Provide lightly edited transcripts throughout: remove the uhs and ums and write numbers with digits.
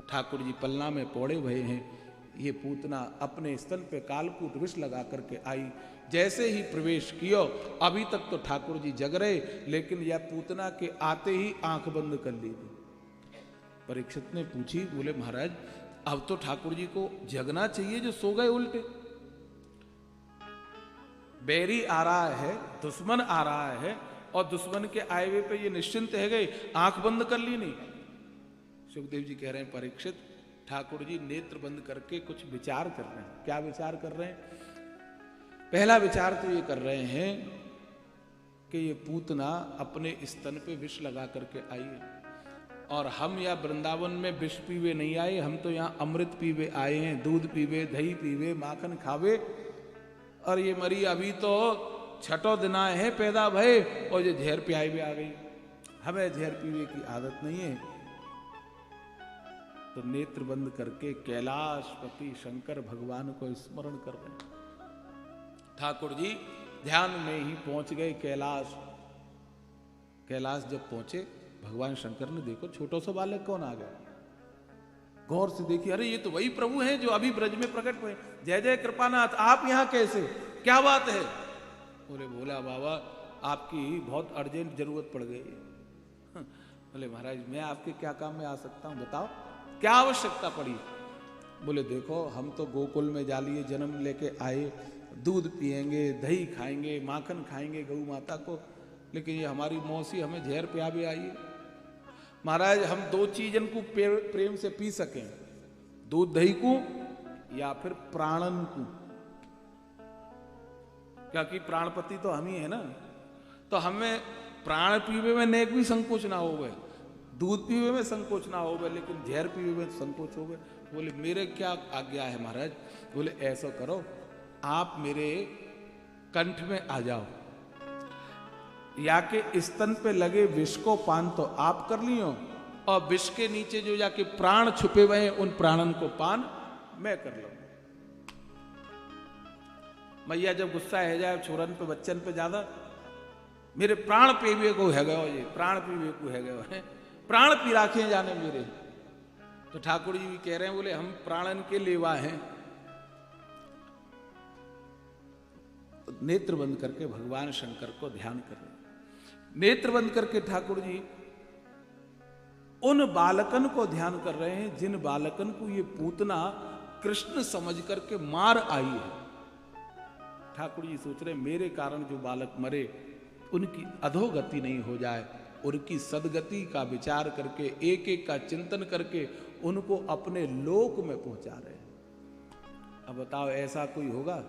ठाकुर जी पलना में पौड़े हुए हैं। ये पूतना अपने स्तन पे कालकूट विष लगा करके आई। जैसे ही प्रवेश कियो, अभी तक तो ठाकुर जी जग रहे, लेकिन यह पूतना के आते ही आंख बंद कर ली थी। परीक्षित ने पूछी, बोले महाराज अब तो ठाकुर जी को जगना चाहिए, जो सो गए उल्टे। बैरी आ रहा है, दुश्मन आ रहा है, और दुश्मन के आए हुए पे ये निश्चिंत है गए, आंख बंद कर ली नहीं। सुखदेव जी कह रहे हैं, परीक्षित ठाकुर जी नेत्र बंद करके कुछ विचार कर रहे हैं। क्या विचार कर रहे हैं? पहला विचार तो ये कर रहे हैं कि ये पूतना अपने स्तन पे विष लगा करके आई है, और हम या वृंदावन में विष पीवे नहीं आए, हम तो यहाँ अमृत पीवे आए हैं। दूध पीवे, दही पीवे, माखन खावे, और ये मरी अभी तो छठो दिना है पैदा भय, और ये जहर पियाई भी आ गई। हमें जहर पीवे की आदत नहीं है। तो नेत्र बंद करके कैलाशपति शंकर भगवान को स्मरण कर रहे हैं। ठाकुर जी ध्यान में ही पहुंच गए कैलाश। कैलाश जब पहुंचे, भगवान शंकर ने देखो छोटो सा बालक कौन आ गया। गौर से देखिए, अरे ये तो वही प्रभु हैं जो अभी ब्रज में प्रकट हुए। जय जय कृपानाथ, आप यहां कैसे, क्या बात है? बोले भोला बाबा आपकी बहुत अर्जेंट जरूरत पड़ गई है। बोले महाराज मैं आपके क्या काम में आ सकता हूं, बताओ क्या आवश्यकता पड़ी? बोले देखो हम तो गोकुल में जालिए जन्म लेके आए, दूध पिएंगे, दही खाएंगे, माखन खाएंगे गौ माता को, लेकिन ये हमारी मौसी हमें जहर पिया भी आई है। महाराज हम दो चीजन को प्रेम से पी सकें, दूध दही को या फिर प्राणन को, क्योंकि प्राणपति तो हम ही है ना। तो हमें प्राण पीवे में नेक भी संकोच ना हो गए, दूध पीवे में संकोच ना हो गए, लेकिन जहर पीवे में संकोच हो गए। बोले मेरे क्या आज्ञा है महाराज? बोले ऐसा करो, आप मेरे कंठ में आ जाओ, या के स्तन पे लगे विष को पान तो आप कर लियो, और विष के नीचे जो जाके प्राण छुपे हुए हैं उन प्राणन को पान मैं कर लूं। मैया जब गुस्सा है जाए छोरन पे बच्चन पे ज्यादा, मेरे प्राण पीवे को है गयो, ये प्राण पीवे को है गयो है, प्राण पी राखे जाने मेरे। तो ठाकुर जी भी कह रहे हैं, बोले हम प्राणन के लेवा हैं। तो नेत्र बंद करके भगवान शंकर को ध्यान कर रहे हैं। नेत्र बंद करके ठाकुर जी उन बालकन को ध्यान कर रहे हैं जिन बालकन को ये पूतना कृष्ण समझ करके मार आई है। ठाकुर जी सोच रहे मेरे कारण जो बालक मरे उनकी अधोगति नहीं हो जाए, उनकी सदगति का विचार करके एक एक का चिंतन करके उनको अपने लोक में पहुंचा रहे हैं। अब बताओ ऐसा कोई होगा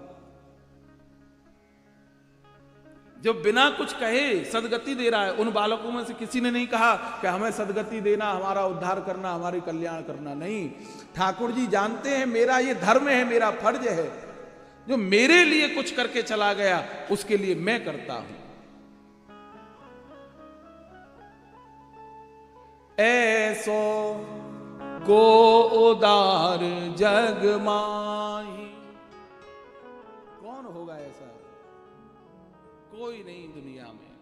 जो बिना कुछ कहे सदगति दे रहा है? उन बालकों में से किसी ने नहीं कहा कि हमें सदगति देना, हमारा उद्धार करना, हमारी कल्याण करना। नहीं, ठाकुर जी जानते हैं मेरा ये धर्म है, मेरा फर्ज है, जो मेरे लिए कुछ करके चला गया उसके लिए मैं करता हूं। ऐसो को उदार जग माही, कौन होगा ऐसा? कोई नहीं दुनिया में।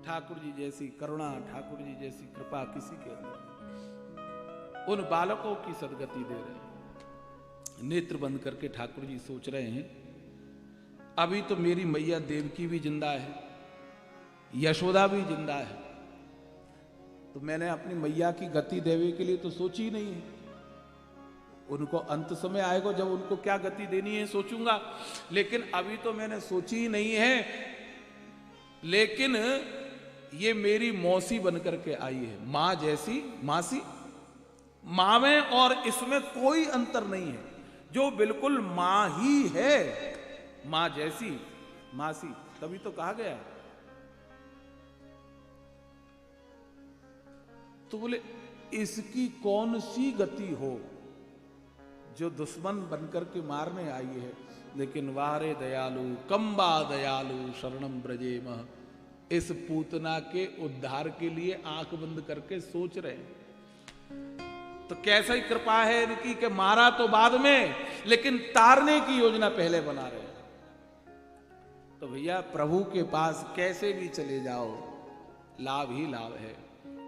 ठाकुर जी जैसी करुणा, ठाकुर जी जैसी कृपा किसी के नहीं। उन बालकों की सदगति दे रहे हैं। नेत्र बंद करके ठाकुर जी सोच रहे हैं, अभी तो मेरी मैया देवकी भी जिंदा है, यशोदा भी जिंदा है, तो मैंने अपनी मैया की गति देने के लिए तो सोची ही नहीं है। उनको अंत समय आएगा जब उनको क्या गति देनी है सोचूंगा, लेकिन अभी तो मैंने सोची ही नहीं है। लेकिन ये मेरी मौसी बनकर के आई है, मां जैसी, मासी। मां में और इसमें कोई अंतर नहीं है, जो बिल्कुल मां ही है, मां जैसी, मासी। तभी तो कहा गया। तो बोले इसकी कौन सी गति हो जो दुश्मन बनकर के मारने आई है? लेकिन वारे दयालु कंबा दयालु शरणम ब्रजेम, इस पूतना के उद्धार के लिए आंख बंद करके सोच रहे हैं। तो कैसा ही कृपा है इनकी कि मारा तो बाद में, लेकिन तारने की योजना पहले बना रहे हैं। तो भैया प्रभु के पास कैसे भी चले जाओ, लाभ ही लाभ है।